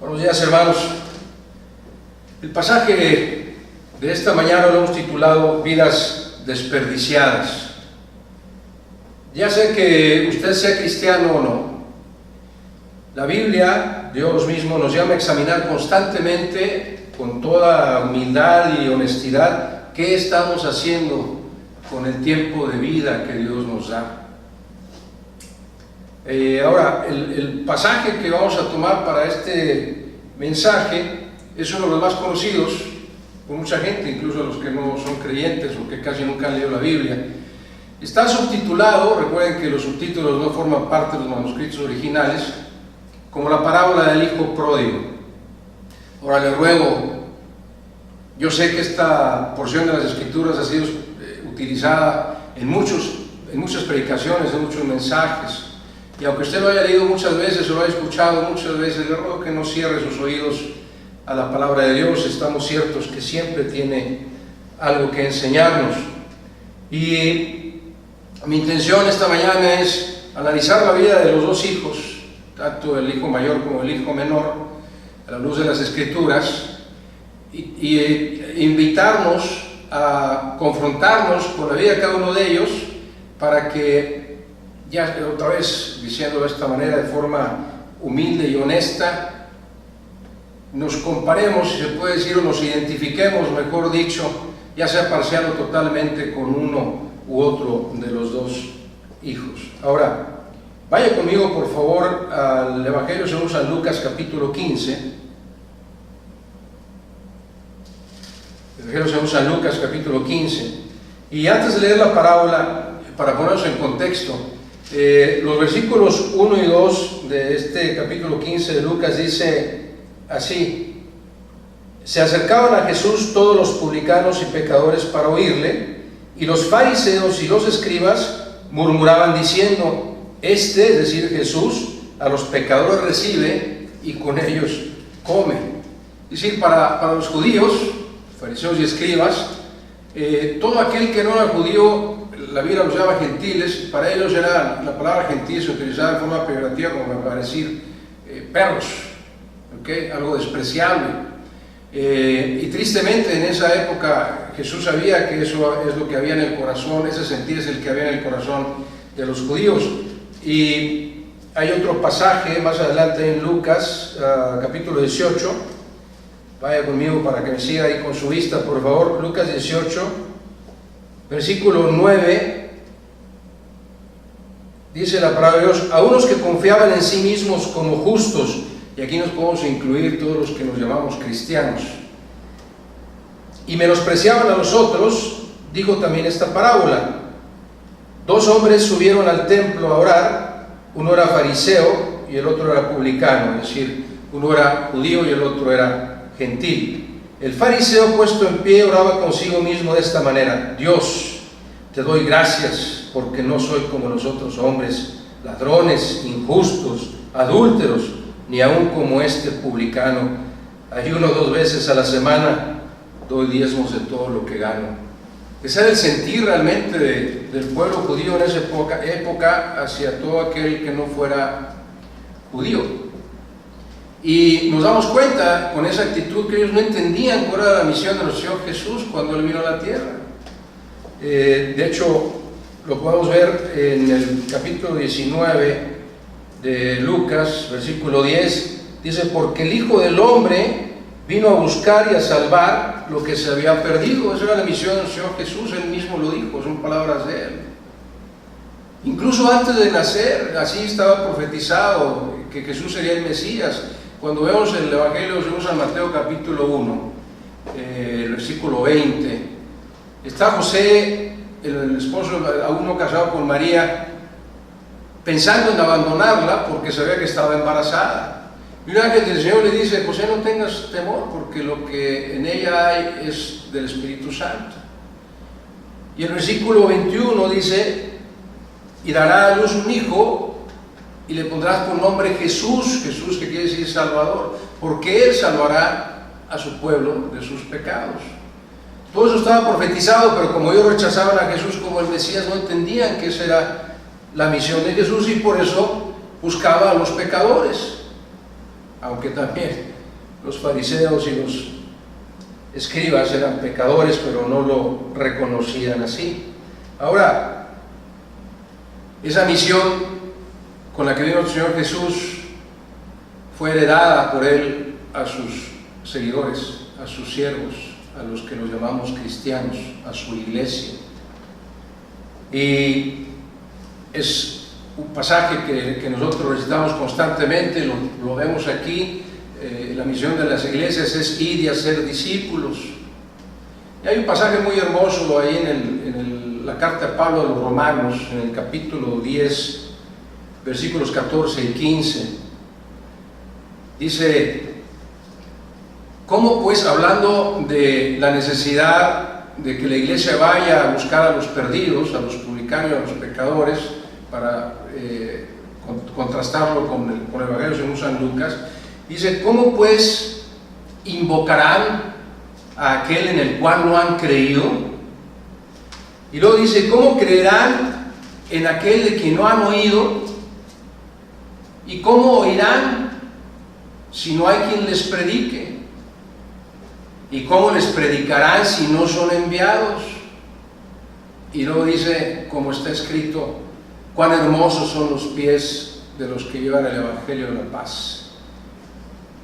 Buenos días, hermanos. El pasaje de esta mañana lo hemos titulado Vidas desperdiciadas. Ya sea que usted sea cristiano o no, la Biblia, Dios mismo, nos llama a examinar constantemente, con toda humildad y honestidad, qué estamos haciendo con el tiempo de vida que Dios nos da. Ahora, el pasaje que vamos a tomar para este mensaje es uno de los más conocidos por mucha gente, incluso los que no son creyentes o que casi nunca han leído la Biblia. Está subtitulado, recuerden que los subtítulos no forman parte de los manuscritos originales, como la parábola del hijo pródigo. Ahora le ruego, yo sé que esta porción de las Escrituras ha sido utilizada en muchas predicaciones, en muchos mensajes, y aunque usted lo haya leído muchas veces o lo haya escuchado muchas veces, le ruego que no cierre sus oídos a la palabra de Dios. Estamos ciertos que siempre tiene algo que enseñarnos. Y mi intención esta mañana es analizar la vida de los dos hijos, tanto el hijo mayor como el hijo menor, a la luz de las Escrituras, y invitarnos a confrontarnos con la vida de cada uno de ellos, para que, ya otra vez diciéndolo de esta manera, de forma humilde y honesta, nos comparemos, si se puede decir, o nos identifiquemos, mejor dicho, ya sea parcial o totalmente, con uno u otro de los dos hijos. Ahora, vaya conmigo por favor al Evangelio según San Lucas capítulo 15. Evangelio según San Lucas capítulo 15. Y antes de leer la parábola, para ponernos en contexto, los versículos 1 y 2 de este capítulo 15 de Lucas dice así: se acercaban a Jesús todos los publicanos y pecadores para oírle, y los fariseos y los escribas murmuraban diciendo: este, es decir, Jesús, a los pecadores recibe y con ellos come. Es decir, para los judíos, fariseos y escribas, todo aquel que no era judío, la Biblia los llama gentiles. Para ellos era, la palabra gentil se utilizaba de forma peyorativa como para decir perros, ¿okay? Algo despreciable. Y tristemente en esa época Jesús sabía que eso es lo que había en el corazón, ese sentir es el que había en el corazón de los judíos. Y hay otro pasaje más adelante en Lucas capítulo 18, vaya conmigo para que me siga ahí con su vista por favor. Lucas 18 versículo 9, dice la palabra de Dios: a unos que confiaban en sí mismos como justos, y aquí nos podemos incluir todos los que nos llamamos cristianos, y menospreciaban a los otros, dijo también esta parábola: dos hombres subieron al templo a orar, uno era fariseo y el otro era publicano, es decir, uno era judío y el otro era gentil. El fariseo, puesto en pie, oraba consigo mismo de esta manera: Dios, te doy gracias porque no soy como los otros hombres, ladrones, injustos, adúlteros, ni aun como este publicano. Ayuno 2 veces a la semana, doy diezmos de todo lo que gano. Ese era el sentir realmente del pueblo judío en esa época hacia todo aquel que no fuera judío. Y nos damos cuenta con esa actitud que ellos no entendían cuál era la misión de nuestro Señor Jesús cuando Él vino a la tierra. De hecho, lo podemos ver en el capítulo 19 de Lucas, versículo 10, dice: porque el Hijo del Hombre vino a buscar y a salvar lo que se había perdido. Esa era la misión del Señor Jesús, Él mismo lo dijo, son palabras de Él. Incluso antes de nacer, así estaba profetizado que Jesús sería el Mesías. Cuando vemos el Evangelio según San Mateo capítulo 1, el versículo 20, está José, el esposo aún no casado con María, pensando en abandonarla porque sabía que estaba embarazada. Y un ángel del Señor le dice: José, no tengas temor, porque lo que en ella hay es del Espíritu Santo. Y el versículo 21 dice: y dará a luz un hijo, y le pondrás por nombre Jesús, Jesús que quiere decir Salvador, porque Él salvará a su pueblo de sus pecados. Todo eso estaba profetizado, pero como ellos rechazaban a Jesús como el Mesías, no entendían que esa era la misión de Jesús, y por eso buscaba a los pecadores. aunque también los fariseos y los escribas eran pecadores, pero no lo reconocían así. Ahora, esa misión con la que vino el Señor Jesús fue heredada por Él a sus seguidores, a sus siervos, a los que nos llamamos cristianos, a su iglesia. Y es un pasaje que nosotros recitamos constantemente, lo vemos aquí. La misión de las iglesias es ir y hacer discípulos. Y hay un pasaje muy hermoso ahí en la carta de Pablo a los Romanos, en el capítulo 10, versículos 14 y 15. Dice: ¿cómo pues, hablando de la necesidad de que la iglesia vaya a buscar a los perdidos, a los publicanos, a los pecadores, para contrastarlo con el Evangelio según San Lucas? Dice: ¿cómo pues invocarán a aquel en el cual no han creído? Y luego dice: ¿cómo creerán en aquel de quien no han oído? ¿Y cómo oirán si no hay quien les predique? ¿Y cómo les predicarán si no son enviados? Y luego dice, como está escrito: cuán hermosos son los pies de los que llevan el Evangelio de la paz,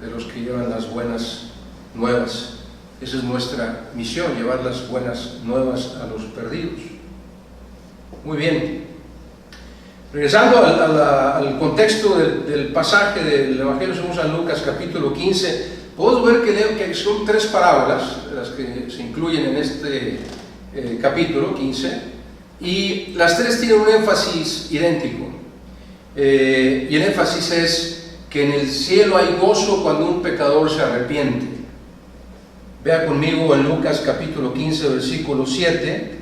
de los que llevan las buenas nuevas. Esa es nuestra misión, llevar las buenas nuevas a los perdidos. Muy bien. Regresando al contexto del pasaje del Evangelio según San Lucas, capítulo 15, podemos ver que son tres parábolas las que se incluyen en este capítulo 15, y las tres tienen un énfasis idéntico. Y el énfasis es que en el cielo hay gozo cuando un pecador se arrepiente. Vea conmigo en Lucas capítulo 15, versículo 7,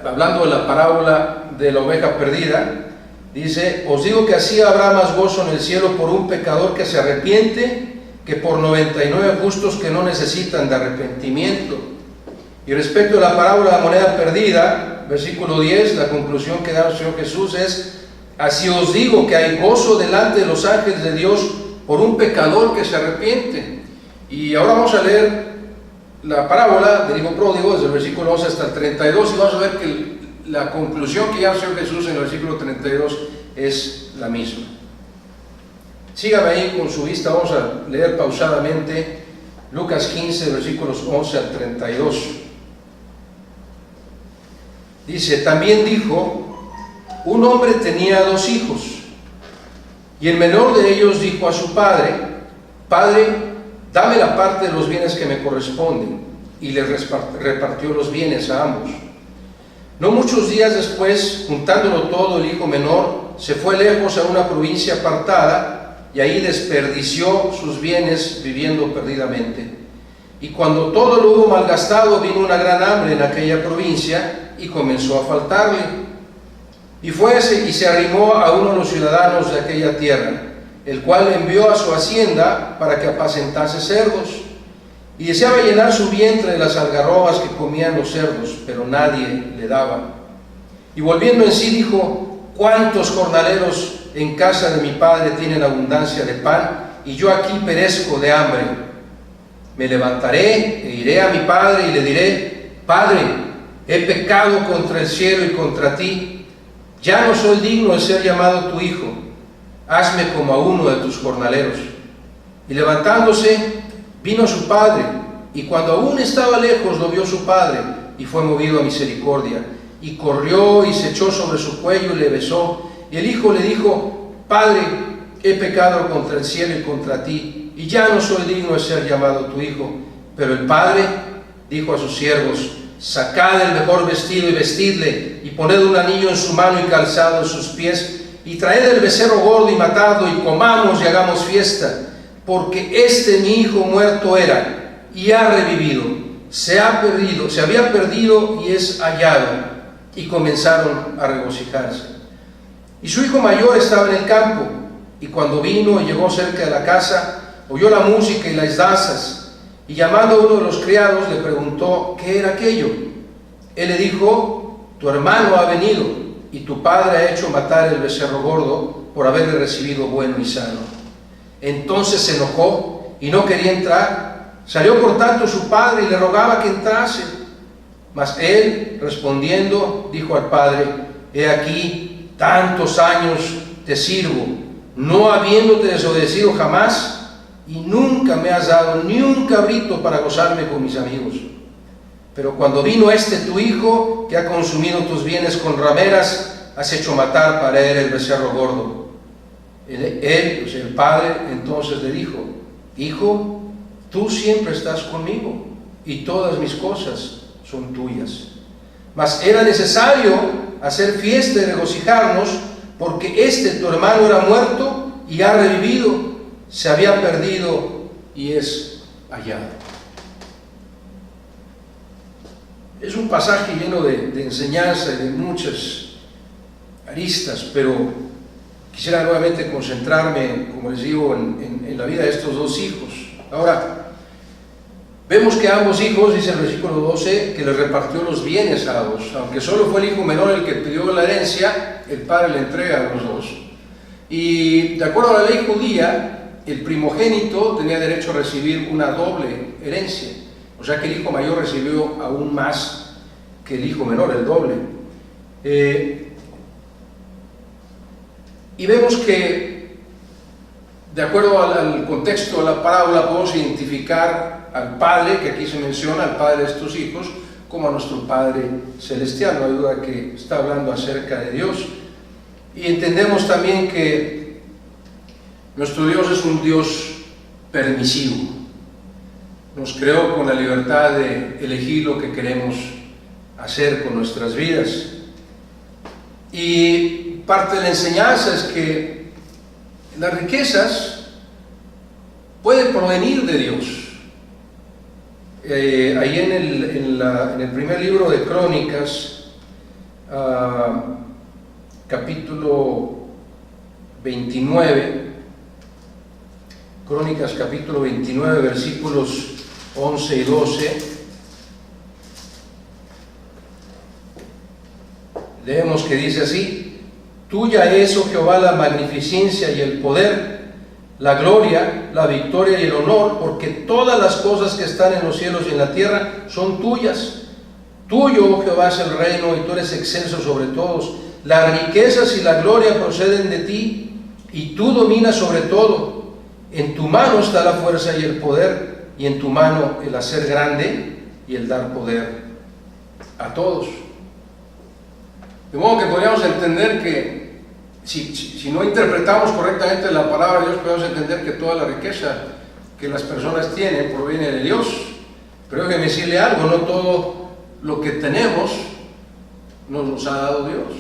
hablando de la parábola de la oveja perdida, dice: os digo que así habrá más gozo en el cielo por un pecador que se arrepiente que por 99 justos que no necesitan de arrepentimiento. Y respecto a la parábola de la moneda perdida, versículo 10, la conclusión que da el Señor Jesús es: así os digo que hay gozo delante de los ángeles de Dios por un pecador que se arrepiente. Y ahora vamos a leer la parábola del hijo pródigo desde el versículo 11 hasta el 32, y vamos a ver que la conclusión que ya el Señor Jesús en el versículo 32 es la misma. Sígame ahí con su vista, vamos a leer pausadamente Lucas 15, versículos 11 al 32. Dice: también dijo: un hombre tenía 2 hijos, y el menor de ellos dijo a su padre: Padre, dame la parte de los bienes que me corresponden, y le repartió los bienes a ambos. No muchos días después, juntándolo todo, el hijo menor se fue lejos a una provincia apartada, y ahí desperdició sus bienes viviendo perdidamente. Y cuando todo lo hubo malgastado, vino una gran hambre en aquella provincia, y comenzó a faltarle. Y fuese y se arrimó a uno de los ciudadanos de aquella tierra, el cual le envió a su hacienda para que apacentase cerdos. Y deseaba llenar su vientre de las algarrobas que comían los cerdos, pero nadie le daba. Y volviendo en sí dijo: ¿cuántos jornaleros en casa de mi padre tienen abundancia de pan, y yo aquí perezco de hambre? Me levantaré e iré a mi padre y le diré: Padre, he pecado contra el cielo y contra ti, ya no soy digno de ser llamado tu hijo, hazme como a uno de tus jornaleros. Y levantándose, vino a su padre, y cuando aún estaba lejos lo vio su padre, y fue movido a misericordia, y corrió y se echó sobre su cuello y le besó. Y el hijo le dijo: Padre, he pecado contra el cielo y contra ti, y ya no soy digno de ser llamado tu hijo. Pero el padre dijo a sus siervos: sacad el mejor vestido y vestidle, y poned un anillo en su mano y calzado en sus pies, y traed el becerro gordo y matadlo, y comamos y hagamos fiesta, porque este mi hijo muerto era, y ha revivido, se había perdido y es hallado. Y comenzaron a regocijarse. Y su hijo mayor estaba en el campo, y cuando vino y llegó cerca de la casa, oyó la música y las danzas, y llamando a uno de los criados le preguntó qué era aquello. Él le dijo: tu hermano ha venido, y tu padre ha hecho matar el becerro gordo por haberle recibido bueno y sano. Entonces se enojó y no quería entrar. Salió por tanto su padre y le rogaba que entrase. Mas él, respondiendo, dijo al padre: he aquí, tantos años te sirvo, no habiéndote desobedecido jamás, y nunca me has dado ni un cabrito para gozarme con mis amigos. Pero cuando vino tu hijo, que ha consumido tus bienes con rameras, has hecho matar para él el becerro gordo. Él, o sea, el padre, entonces le dijo: hijo, tú siempre estás conmigo, y todas mis cosas son tuyas. Mas era necesario hacer fiesta y regocijarnos, porque tu hermano era muerto y ha revivido, se había perdido y es hallado. Es un pasaje lleno de enseñanza y de muchas aristas, pero quisiera nuevamente concentrarme, como les digo, en la vida de estos dos hijos. Ahora, vemos que a ambos hijos, dice el versículo 12, que les repartió los bienes a dos. Aunque solo fue el hijo menor el que pidió la herencia, el padre le entrega a los dos. Y de acuerdo a la ley judía, el primogénito tenía derecho a recibir una doble herencia. O sea que el hijo mayor recibió aún más que el hijo menor, el doble. Y vemos que, de acuerdo al contexto de la parábola, podemos identificar al Padre, que aquí se menciona, al Padre de estos hijos, como a nuestro Padre Celestial. No hay duda que está hablando acerca de Dios. Y entendemos también que nuestro Dios es un Dios permisivo. Nos creó con la libertad de elegir lo que queremos hacer con nuestras vidas. Y parte de la enseñanza es que las riquezas pueden provenir de Dios. Ahí en el primer libro de Crónicas, capítulo 29, Crónicas capítulo 29, versículos 11 y 12, leemos que dice así: tuya es, oh Jehová, la magnificencia y el poder, la gloria, la victoria y el honor, porque todas las cosas que están en los cielos y en la tierra son tuyas. Tuyo, oh Jehová, es el reino, y tú eres excelso sobre todos. Las riquezas y la gloria proceden de ti, y tú dominas sobre todo. En tu mano está la fuerza y el poder, y en tu mano el hacer grande y el dar poder a todos. De modo que podríamos entender que si no interpretamos correctamente la palabra de Dios, podemos entender que toda la riqueza que las personas tienen proviene de Dios. Pero déjeme decirle algo: no todo lo que tenemos nos ha dado Dios.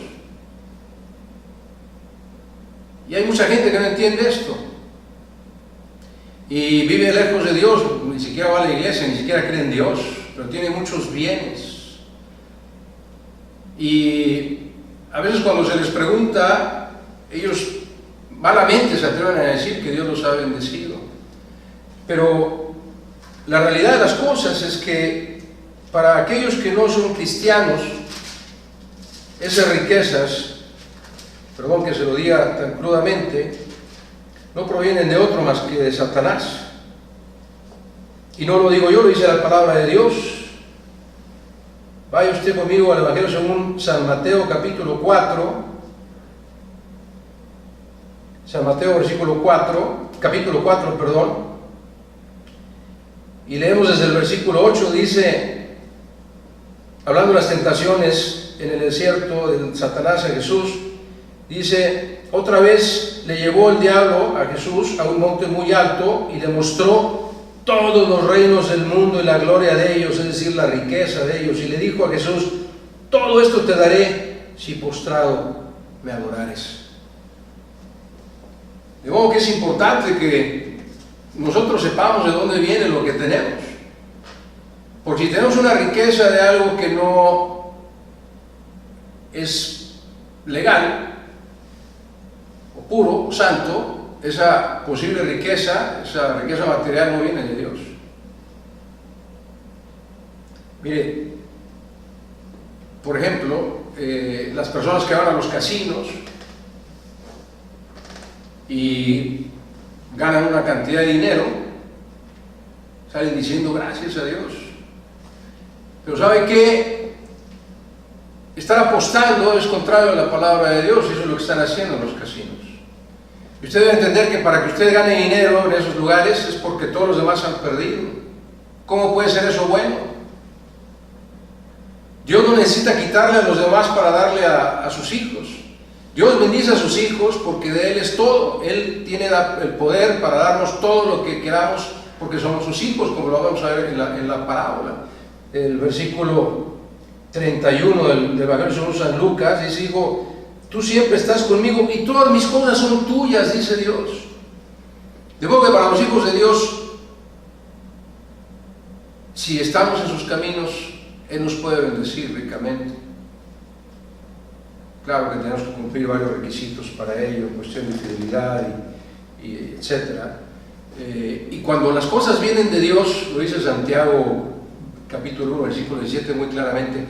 Y hay mucha gente que no entiende esto y vive lejos de Dios, ni siquiera va a la iglesia, ni siquiera cree en Dios, pero tiene muchos bienes. Y a veces cuando se les pregunta, ellos malamente se atreven a decir que Dios los ha bendecido. Pero la realidad de las cosas es que para aquellos que no son cristianos, esas riquezas, perdón que se lo diga tan crudamente, no provienen de otro más que de Satanás. Y no lo digo yo, lo dice la palabra de Dios. Vaya usted conmigo al Evangelio según San Mateo capítulo 4. San Mateo capítulo 4, perdón. Y leemos desde el versículo 8, dice, hablando de las tentaciones en el desierto de Satanás a Jesús, dice: otra vez le llevó el diablo a Jesús a un monte muy alto y le mostró todos los reinos del mundo y la gloria de ellos, es decir, la riqueza de ellos, y le dijo a Jesús: todo esto te daré si postrado me adorares. De modo que es importante que nosotros sepamos de dónde viene lo que tenemos, porque si tenemos una riqueza de algo que no es legal, puro, santo, esa posible riqueza, esa riqueza material no viene de Dios. Mire, por ejemplo, las personas que van a los casinos y ganan una cantidad de dinero, salen diciendo gracias a Dios. Pero ¿sabe qué? Estar apostando es contrario a la palabra de Dios, y eso es lo que están haciendo en los casinos. Y usted debe entender que para que usted gane dinero en esos lugares es porque todos los demás han perdido. ¿Cómo puede ser eso bueno? Dios no necesita quitarle a los demás para darle a sus hijos. Dios bendice a sus hijos porque de Él es todo. Él tiene el poder para darnos todo lo que queramos porque somos sus hijos, como lo vamos a ver en la parábola. El versículo 31 del Evangelio según San Lucas dice: hijo, tú siempre estás conmigo y todas mis cosas son tuyas, dice Dios. De modo que para los hijos de Dios, si estamos en sus caminos, Él nos puede bendecir ricamente. Claro que tenemos que cumplir varios requisitos para ello, cuestión de fidelidad y etcétera. Y cuando las cosas vienen de Dios, lo dice Santiago capítulo 1, versículo 17 muy claramente: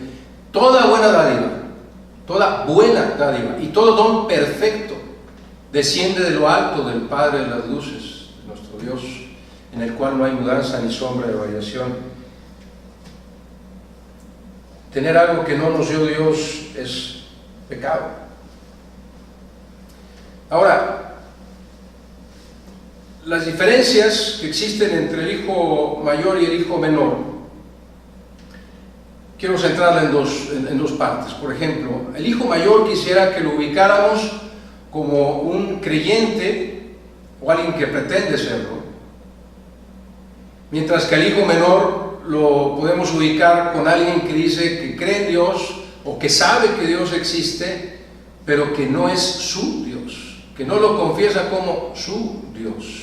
toda buena dádiva y todo don perfecto desciende de lo alto del Padre de las luces, nuestro Dios, en el cual no hay mudanza ni sombra de variación. Tener algo que no nos dio Dios es pecado. Ahora, las diferencias que existen entre el hijo mayor y el hijo menor, quiero centrarla en dos partes. Por ejemplo, el hijo mayor quisiera que lo ubicáramos como un creyente o alguien que pretende serlo, mientras que el hijo menor lo podemos ubicar con alguien que dice que cree en Dios o que sabe que Dios existe, pero que no es su Dios, que no lo confiesa como su Dios.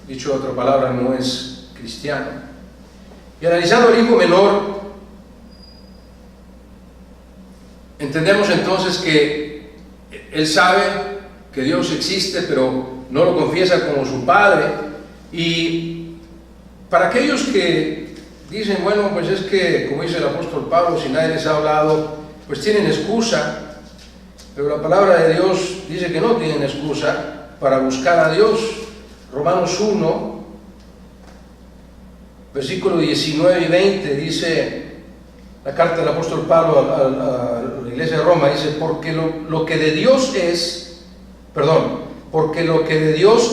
Dicho de otra palabra, no es cristiano. Y analizando el hijo menor, entendemos entonces que él sabe que Dios existe, pero no lo confiesa como su Padre. Y para aquellos que dicen, bueno, pues es que, como dice el apóstol Pablo, si nadie les ha hablado, pues tienen excusa, pero la palabra de Dios dice que no tienen excusa para buscar a Dios. Romanos 1, versículo 19 y 20, dice la carta del apóstol Pablo a la iglesia de Roma, dice: porque lo que de Dios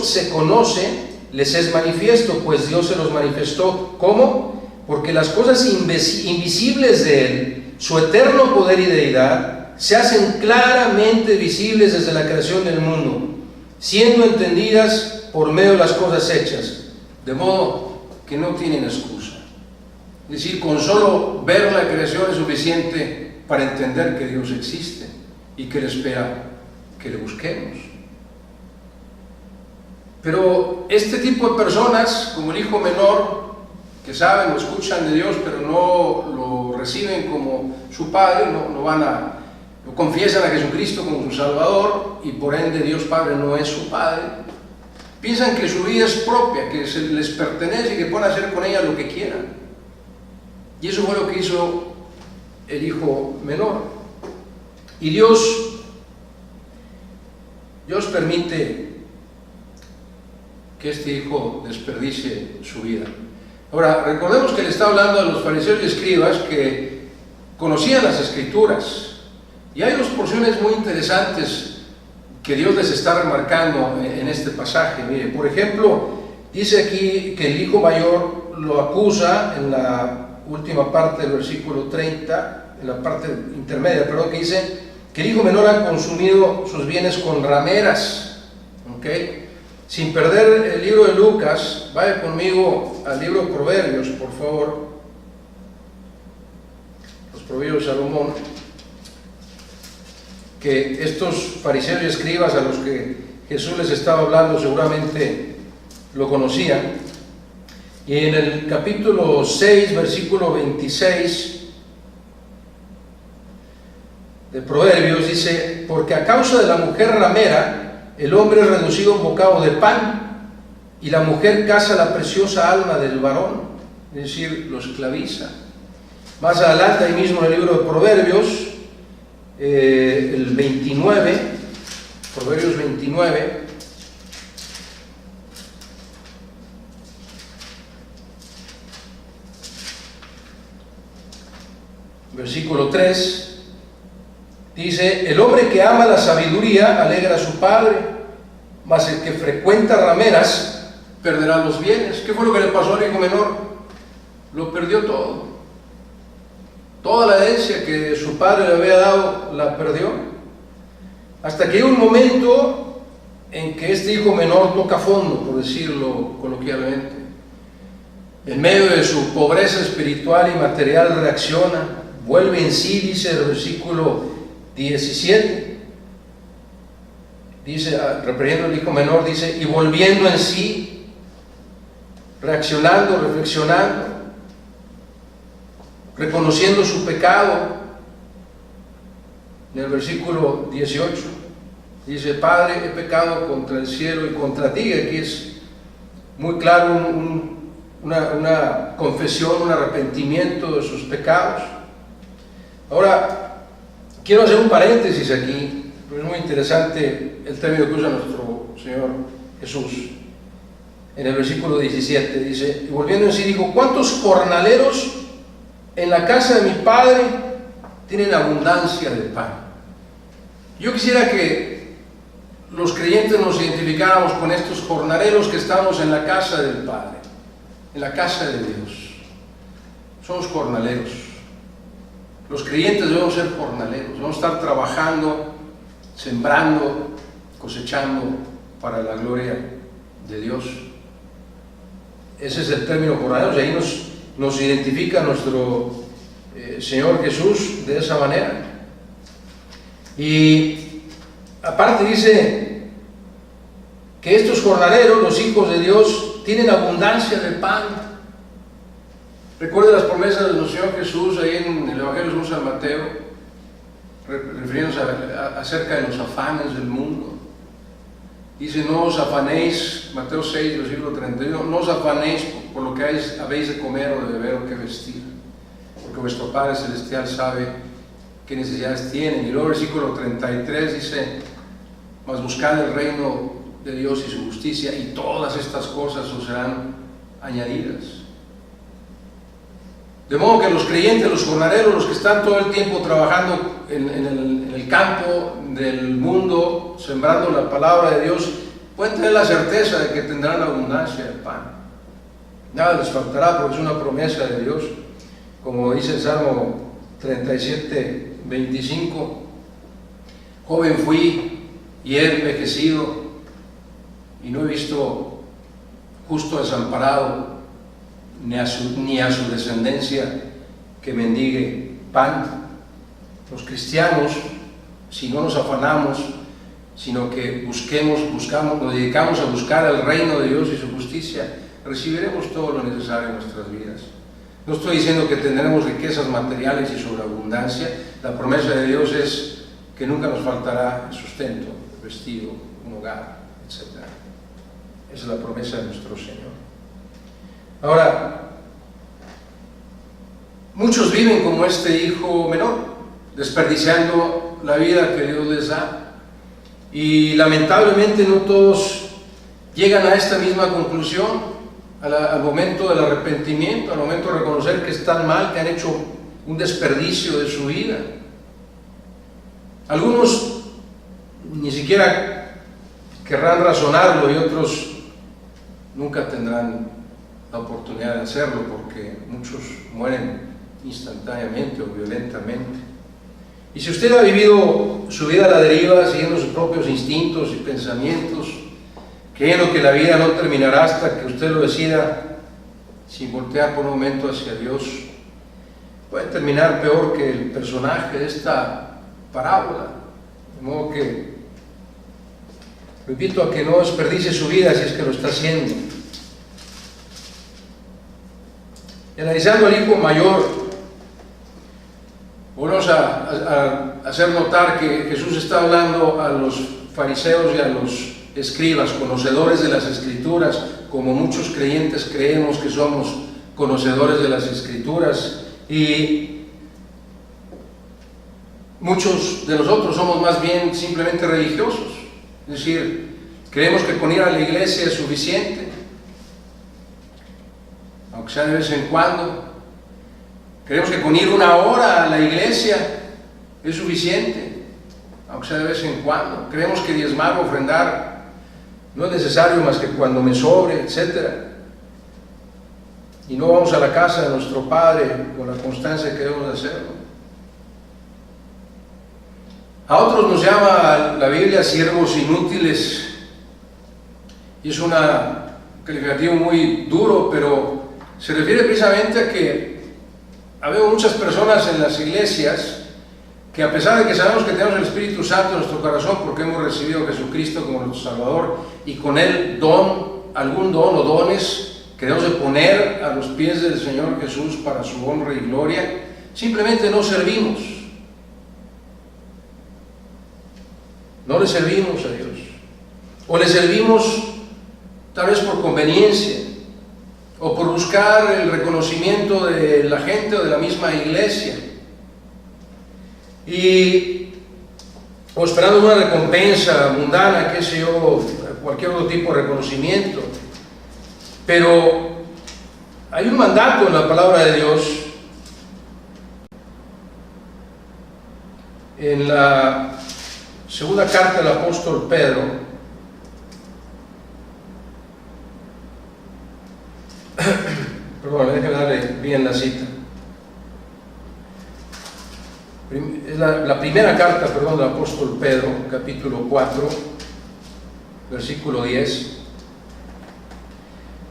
se conoce les es manifiesto, pues Dios se los manifestó. ¿Cómo? Porque las cosas invisibles de Él, su eterno poder y deidad, se hacen claramente visibles desde la creación del mundo, siendo entendidas por medio de las cosas hechas, de modo que no tienen excusa. Es decir, con solo ver la creación es suficiente para entender que Dios existe y que Él espera que le busquemos. Pero este tipo de personas, como el hijo menor, que saben o escuchan de Dios, pero no lo reciben como su Padre, no confiesan a Jesucristo como su Salvador, y por ende Dios Padre no es su Padre, piensan que su vida es propia, que les pertenece y que pueden hacer con ella lo que quieran. Y eso fue lo que hizo el hijo menor. Y Dios permite que este hijo desperdicie su vida. Ahora, recordemos que le está hablando a los fariseos y escribas que conocían las Escrituras, y hay dos porciones muy interesantes que Dios les está remarcando en este pasaje. Mire, por ejemplo, dice aquí que el hijo mayor lo acusa en la última parte del versículo 30, en la parte intermedia, perdón, que dice que el hijo menor ha consumido sus bienes con rameras. ¿Ok? Sin perder el libro de Lucas, vaya conmigo al libro de Proverbios, por favor. Los Proverbios de Salomón, que estos fariseos y escribas a los que Jesús les estaba hablando seguramente lo conocían. Y en el capítulo 6, versículo 26 de Proverbios dice: porque a causa de la mujer ramera el hombre es reducido a un bocado de pan, y la mujer caza la preciosa alma del varón, es decir, lo esclaviza. Más adelante, ahí mismo en el libro de Proverbios, el 29, Proverbios 29, versículo 3, dice: el hombre que ama la sabiduría alegra a su padre, mas el que frecuenta rameras perderá los bienes. ¿Qué fue lo que le pasó al hijo menor? Lo perdió todo. Toda la herencia que su padre le había dado la perdió. Hasta que hay un momento en que este hijo menor toca fondo, por decirlo coloquialmente. En medio de su pobreza espiritual y material reacciona, vuelve en sí, dice el versículo 17. Dice, refiriendo al hijo menor, dice: y volviendo en sí, reaccionando, reflexionando, reconociendo su pecado. En el versículo 18 dice: Padre, he pecado contra el cielo y contra ti. Aquí es muy claro una confesión, un arrepentimiento de sus pecados. Ahora, quiero hacer un paréntesis aquí, porque es muy interesante el término que usa nuestro Señor Jesús. En el versículo 17 dice: y volviendo en sí dijo: ¿cuántos jornaleros en la casa de mi padre tienen abundancia de pan? Yo quisiera que los creyentes nos identificáramos con estos jornaleros que estamos en la casa del Padre, en la casa de Dios. Somos jornaleros. Los creyentes debemos ser jornaleros, debemos estar trabajando, sembrando, cosechando para la gloria de Dios. Ese es el término jornaleros, y ahí nos identifica nuestro Señor Jesús de esa manera. Y aparte dice que estos jornaleros, los hijos de Dios, tienen abundancia de pan. Recuerda las promesas de nuestro Señor Jesús ahí en el Evangelio de San Mateo, refiriéndose acerca de los afanes del mundo. Dice: no os afanéis, Mateo 6, versículo 31, no os afanéis por lo que habéis de comer o de beber o que vestir, porque vuestro Padre Celestial sabe qué necesidades tienen. Y luego el versículo 33 dice: mas buscad el reino de Dios y su justicia, y todas estas cosas os serán añadidas. De modo que los creyentes, los jornaleros, los que están todo el tiempo trabajando en el campo del mundo, sembrando la palabra de Dios, pueden tener la certeza de que tendrán abundancia de pan. Nada les faltará, porque es una promesa de Dios. Como dice el Salmo 37, 25: joven fui y he envejecido, y no he visto justo desamparado, ni a su descendencia que mendigue pan. Los cristianos, si no nos afanamos, sino que buscamos, nos dedicamos a buscar el reino de Dios y su justicia, recibiremos todo lo necesario en nuestras vidas. No estoy diciendo que tendremos riquezas materiales y sobreabundancia. La promesa de Dios es que nunca nos faltará el sustento, el vestido, un hogar, etc. Esa es la promesa de nuestro Señor. Ahora, muchos viven como este hijo menor, desperdiciando la vida que Dios les da, y lamentablemente no todos llegan a esta misma conclusión al momento del arrepentimiento, al momento de reconocer que están mal, que han hecho un desperdicio de su vida. Algunos ni siquiera querrán razonarlo, y otros nunca tendrán la oportunidad de hacerlo, porque muchos mueren instantáneamente o violentamente. Y si usted ha vivido su vida a la deriva, siguiendo sus propios instintos y pensamientos, creyendo que la vida no terminará hasta que usted lo decida, sin voltear por un momento hacia Dios, puede terminar peor que el personaje de esta parábola. De modo que lo invito a que no desperdicie su vida si es que lo está haciendo. Y analizando al hijo mayor, vamos a hacer notar que Jesús está hablando a los fariseos y a los escribas, conocedores de las Escrituras, como muchos creyentes creemos que somos conocedores de las Escrituras, y muchos de nosotros somos más bien simplemente religiosos. Es decir, creemos que con ir a la iglesia es suficiente, aunque sea de vez en cuando, Creemos que con ir una hora a la iglesia es suficiente, aunque sea de vez en cuando. Creemos que diezmar o ofrendar no es necesario más que cuando me sobre, etc. Y no vamos a la casa de nuestro Padre con la constancia que debemos de hacerlo. A otros nos llama la Biblia siervos inútiles, y es un calificativo muy duro, pero se refiere precisamente a que habemos muchas personas en las iglesias que, a pesar de que sabemos que tenemos el Espíritu Santo en nuestro corazón porque hemos recibido a Jesucristo como nuestro Salvador, y con Él algún don o dones que debemos de poner a los pies del Señor Jesús para su honra y gloria, simplemente no servimos. No le servimos a Dios. O le servimos tal vez por conveniencia, o por buscar el reconocimiento de la gente o de la misma iglesia, o esperando una recompensa mundana, qué sé yo, cualquier otro tipo de reconocimiento. Pero hay un mandato en la palabra de Dios, en la segunda carta del apóstol Pedro, perdón, déjeme darle bien la cita. Es la primera carta, del apóstol Pedro, capítulo 4, versículo 10.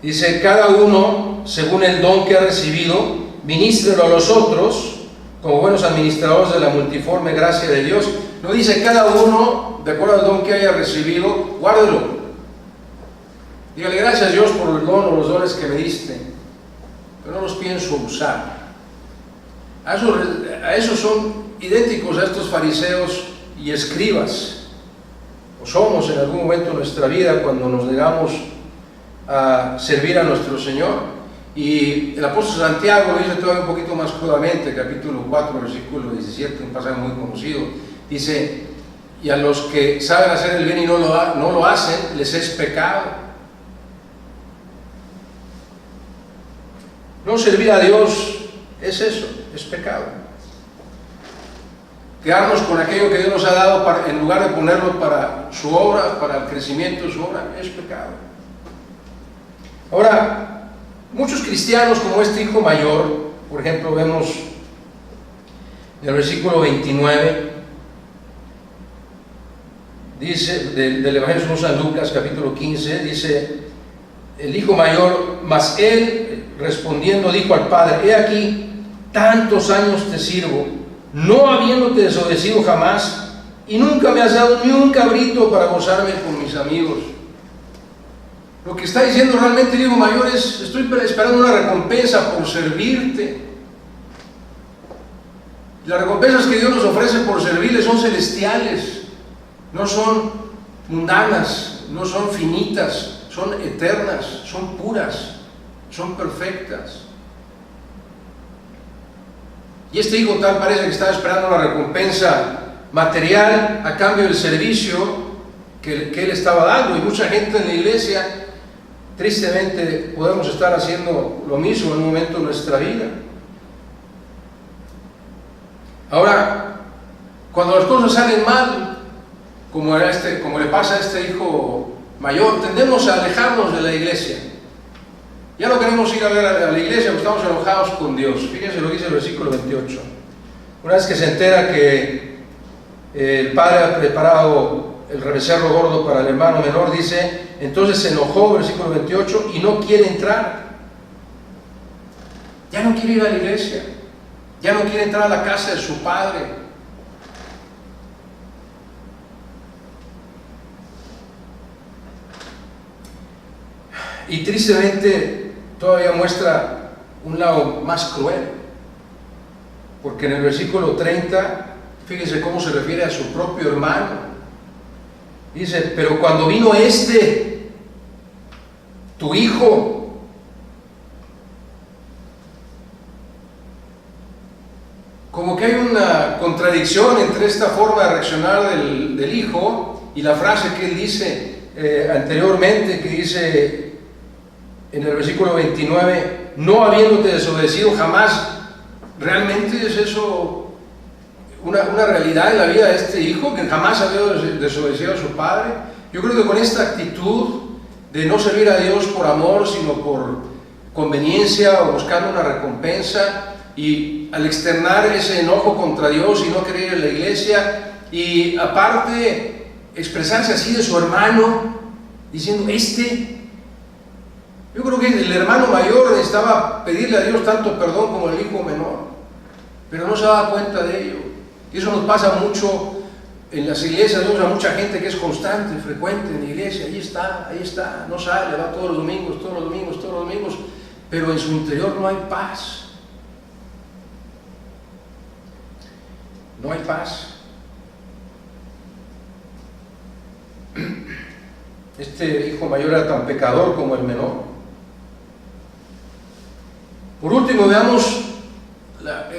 Dice: cada uno, según el don que ha recibido, ministrelo a los otros, como buenos administradores de la multiforme gracia de Dios. No dice cada uno, de acuerdo al don que haya recibido, guárdelo. Dígale: gracias Dios por el don o los dones que me diste, pero no los pienso usar. A esos son idénticos a estos fariseos y escribas, o somos en algún momento de nuestra vida cuando nos negamos a servir a nuestro Señor. Y el apóstol Santiago lo dice todavía un poquito más crudamente, capítulo 4, versículo 17, un pasaje muy conocido. Dice: y a los que saben hacer el bien y no lo hacen, les es pecado. No servir a Dios es eso, es pecado. Quedarnos con aquello que Dios nos ha dado en lugar de ponerlo para su obra, para el crecimiento de su obra, es pecado. Ahora, muchos cristianos, como este hijo mayor, por ejemplo, vemos en el versículo 29, dice, del Evangelio según San Lucas, capítulo 15, dice: el hijo mayor, mas él respondiendo dijo al padre: he aquí, tantos años te sirvo, no habiéndote desobedecido jamás, y nunca me has dado ni un cabrito para gozarme con mis amigos. Lo que está diciendo realmente el hijo mayor es: estoy esperando una recompensa por servirte. Las recompensas que Dios nos ofrece por servirle son celestiales, no son mundanas, no son finitas, son eternas, son puras, son perfectas. Y este hijo tal parece que estaba esperando una recompensa material a cambio del servicio que él estaba dando. Y mucha gente en la iglesia, tristemente, podemos estar haciendo lo mismo en un momento de nuestra vida. Ahora, cuando las cosas salen mal, como le pasa a este hijo mayor, tendemos a alejarnos de la iglesia. Ya no queremos ir a ver a la iglesia porque estamos enojados con Dios. Fíjense lo que dice el versículo 28. Una vez que se entera que el padre ha preparado el becerro gordo para el hermano menor, dice: entonces se enojó, versículo 28, y no quiere entrar. Ya no quiere ir a la iglesia, ya no quiere entrar a la casa de su padre. Y tristemente todavía muestra un lado más cruel, porque en el versículo 30, fíjense cómo se refiere a su propio hermano. Dice: pero cuando vino tu hijo, como que hay una contradicción entre esta forma de reaccionar del hijo y la frase que él dice anteriormente, que dice en el versículo 29: no habiéndote desobedecido jamás, ¿realmente es eso una realidad en la vida de este hijo que jamás había desobedecido a su padre? Yo creo que con esta actitud de no servir a Dios por amor, sino por conveniencia o buscando una recompensa, y al externar ese enojo contra Dios y no querer ir a la iglesia, y aparte expresarse así de su hermano, diciendo, yo creo que el hermano mayor necesitaba pedirle a Dios tanto perdón como el hijo menor, pero no se daba cuenta de ello. Y eso nos pasa mucho en las iglesias. Vemos a mucha gente que es constante, frecuente en la iglesia, ahí está, no sale, va todos los domingos, pero en su interior no hay paz. No hay paz. Este hijo mayor era tan pecador como el menor. Por último, veamos la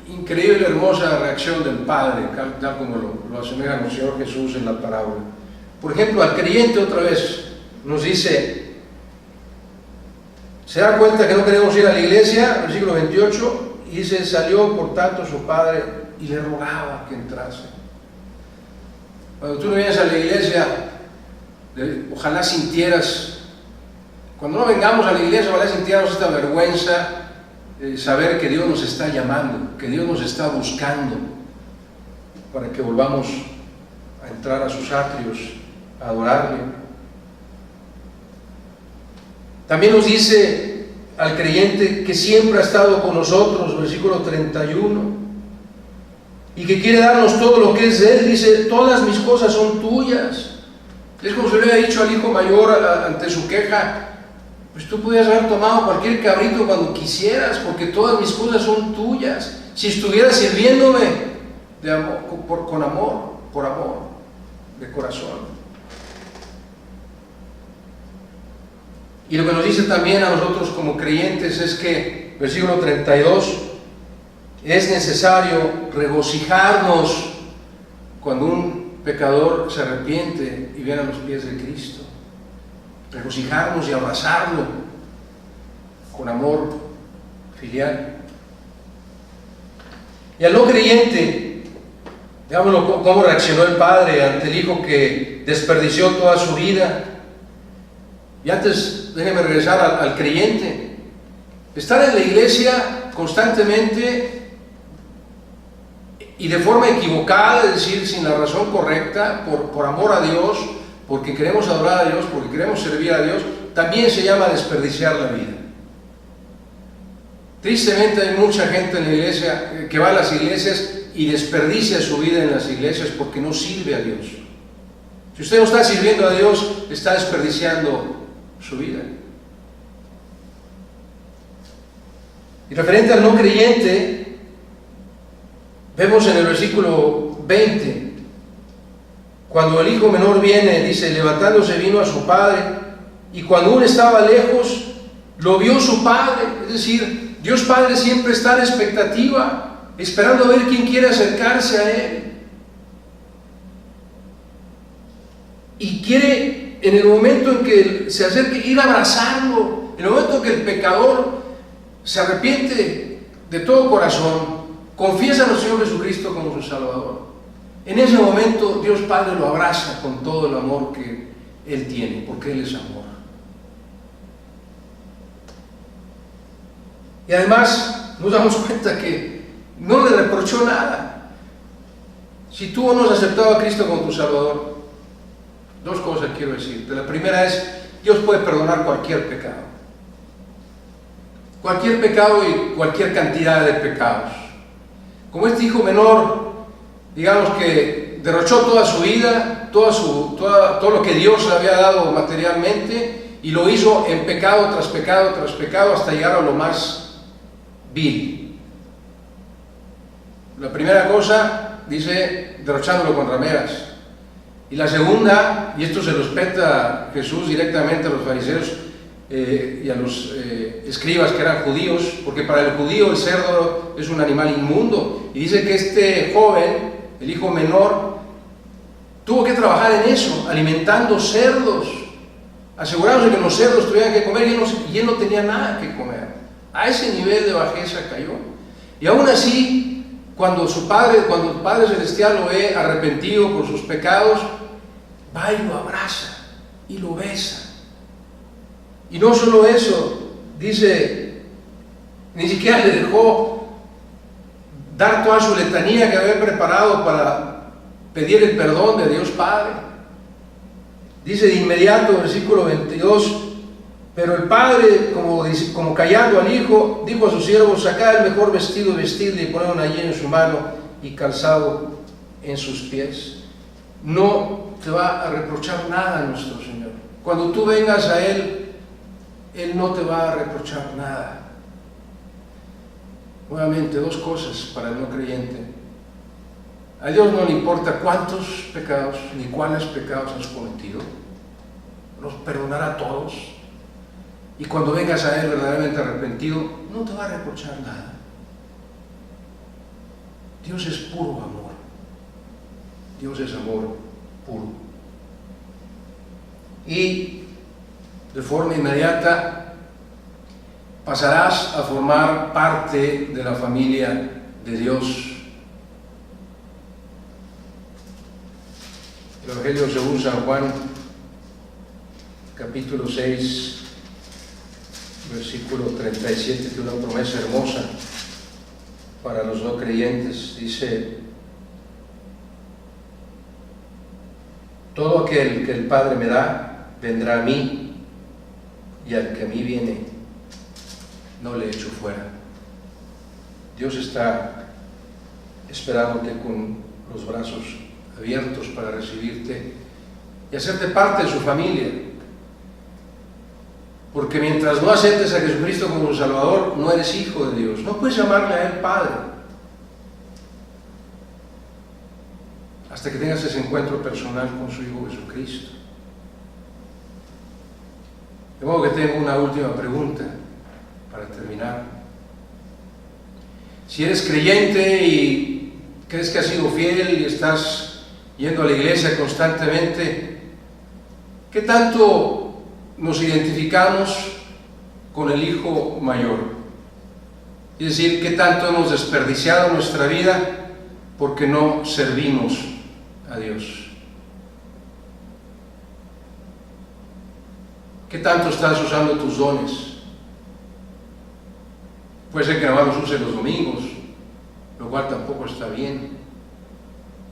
increíble, hermosa reacción del Padre, tal como lo asemeja el Señor Jesús en la parábola. Por ejemplo, al creyente otra vez nos dice, se da cuenta que no queremos ir a la iglesia, versículo 28, y dice, salió por tanto su padre y le rogaba que entrase. Cuando tú no vienes a la iglesia, ojalá sintieras, cuando no vengamos a la iglesia, ojalá sintiéramos esta vergüenza de saber que Dios nos está llamando, que Dios nos está buscando para que volvamos a entrar a sus atrios, a adorarle. También nos dice al creyente que siempre ha estado con nosotros, versículo 31, y que quiere darnos todo lo que es de Él. Dice, todas mis cosas son tuyas. Es como si le hubiera dicho al hijo mayor ante su queja, pues tú podías haber tomado cualquier cabrito cuando quisieras, porque todas mis cosas son tuyas. Si estuvieras sirviéndome de amor, con amor, por amor, de corazón. Y lo que nos dice también a nosotros como creyentes es que, versículo 32, es necesario regocijarnos cuando un pecador se arrepiente y viene a los pies de Cristo. Regocijarnos y abrazarlo con amor filial. Y al no creyente, veámoslo cómo reaccionó el padre ante el hijo que desperdició toda su vida. Y antes, déjeme regresar al creyente. Estar en la iglesia constantemente y de forma equivocada, es decir, sin la razón correcta, por amor a Dios, porque queremos adorar a Dios, porque queremos servir a Dios, también se llama desperdiciar la vida. Tristemente hay mucha gente en la iglesia que va a las iglesias y desperdicia su vida en las iglesias porque no sirve a Dios. Si usted no está sirviendo a Dios, está desperdiciando su vida. Y referente al no creyente, vemos en el versículo 20, cuando el hijo menor viene, dice, levantándose vino a su padre, y cuando aún estaba lejos, lo vio su padre. Es decir, Dios Padre siempre está en expectativa, esperando a ver quién quiere acercarse a Él. Y quiere, en el momento en que se acerque, ir a abrazarlo. En el momento en que el pecador se arrepiente de todo corazón, confiesa a nuestro Señor Jesucristo como su Salvador, en ese momento Dios Padre lo abraza con todo el amor que Él tiene, porque Él es amor. Y además nos damos cuenta que no le reprochó nada. Si tú no has aceptado a Cristo como tu Salvador, dos cosas quiero decirte. La primera es, Dios puede perdonar cualquier pecado. Cualquier pecado y cualquier cantidad de pecados. Como este hijo menor, digamos que derrochó toda su vida, todo lo que Dios le había dado materialmente, y lo hizo en pecado tras pecado tras pecado hasta llegar a lo más vil. La primera cosa, dice, derrochándolo con rameras. Y la segunda, y esto se lo respeta Jesús directamente a los fariseos y a los escribas que eran judíos, porque para el judío el cerdo es un animal inmundo, y dice que este joven, el hijo menor, tuvo que trabajar en eso, alimentando cerdos, asegurándose que los cerdos tuvieran que comer, y él no tenía nada que comer. A ese nivel de bajeza cayó. Y aún así, cuando el Padre Celestial lo ve arrepentido por sus pecados, va y lo abraza y lo besa. Y no solo eso, dice, ni siquiera le dejó dar toda su letanía que había preparado para pedir el perdón de Dios Padre. Dice de inmediato, versículo 22, pero el padre, como callando al hijo, dijo a sus siervos: sacad el mejor vestido, vestidle y poned una hiena en su mano y calzado en sus pies. No te va a reprochar nada nuestro Señor. Cuando tú vengas a Él, Él no te va a reprochar nada. Nuevamente, dos cosas para el no creyente. A Dios no le importa cuántos pecados ni cuáles pecados has cometido. Los perdonará a todos. Y cuando vengas a Él verdaderamente arrepentido, no te va a reprochar nada. Dios es puro amor. Dios es amor puro. Y de forma inmediata pasarás a formar parte de la familia de Dios. El Evangelio según San Juan, capítulo 6, versículo 37, tiene una promesa hermosa para los no creyentes. Dice: todo aquel que el Padre me da, vendrá a mí, y al que a mí viene, no le echo fuera. Dios está esperándote con los brazos abiertos para recibirte y hacerte parte de su familia. Porque mientras no aceptes a Jesucristo como tu Salvador, no eres hijo de Dios. No puedes llamarle a Él Padre hasta que tengas ese encuentro personal con su Hijo Jesucristo. De modo que tengo una última pregunta para terminar. Si eres creyente y crees que has sido fiel y estás yendo a la iglesia constantemente, ¿qué tanto nos identificamos con el Hijo mayor? Es decir, ¿qué tanto hemos desperdiciado nuestra vida porque no servimos a Dios? ¿Qué tanto estás usando tus dones? Puede ser que nada más los uses los domingos, lo cual tampoco está bien.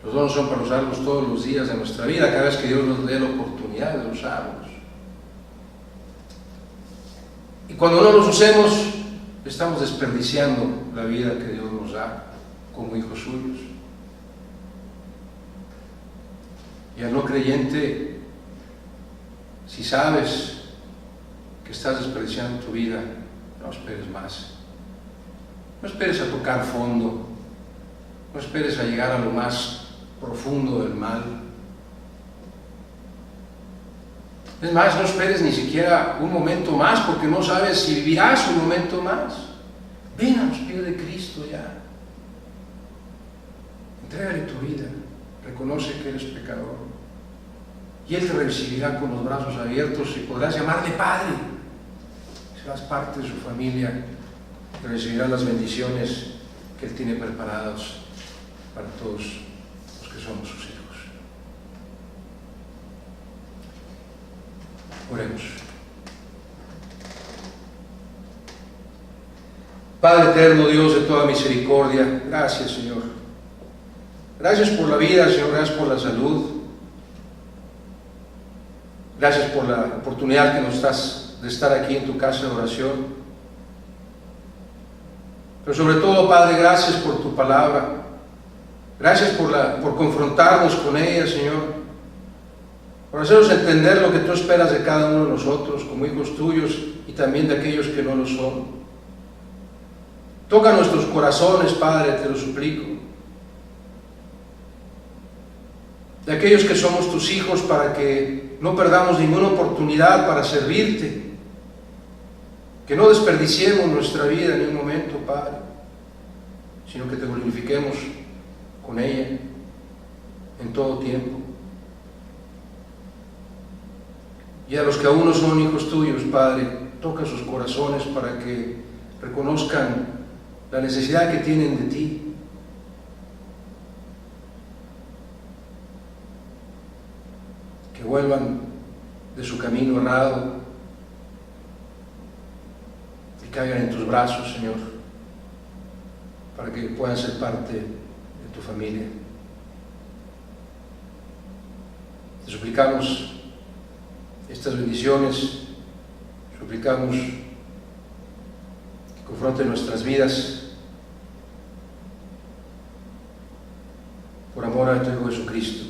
Los dones son para usarlos todos los días de nuestra vida, cada vez que Dios nos dé la oportunidad de usarlos. Y cuando no los usemos, estamos desperdiciando la vida que Dios nos da como hijos suyos. Y al no creyente, si sabes que estás desperdiciando tu vida, no esperes más. No esperes a tocar fondo. No esperes a llegar a lo más profundo del mal. Es más, no esperes ni siquiera un momento más, porque no sabes si vivirás un momento más. Ven a los pies de Cristo ya. Entrégale tu vida. Reconoce que eres pecador. Y Él te recibirá con los brazos abiertos y podrás llamarle Padre. Serás parte de su familia y recibirás las bendiciones que Él tiene preparadas para todos los que somos sus hijos. Oremos. Padre eterno, Dios de toda misericordia, gracias, Señor. Gracias por la vida, Señor, gracias por la salud. Gracias por la oportunidad que nos das de estar aquí en tu casa de oración. Pero sobre todo, Padre, gracias por tu palabra. Gracias por confrontarnos con ella, Señor. Por hacernos entender lo que tú esperas de cada uno de nosotros como hijos tuyos y también de aquellos que no lo son. Toca nuestros corazones, Padre, te lo suplico. De aquellos que somos tus hijos, para que no perdamos ninguna oportunidad para servirte. Que no desperdiciemos nuestra vida en un momento, Padre, sino que te glorifiquemos con ella en todo tiempo. Y a los que aún no son hijos tuyos, Padre, toca sus corazones para que reconozcan la necesidad que tienen de ti. Que vuelvan de su camino errado y caigan en tus brazos, Señor, para que puedan ser parte de tu familia. Te suplicamos estas bendiciones, suplicamos que confronten nuestras vidas por amor a tu Hijo Jesucristo.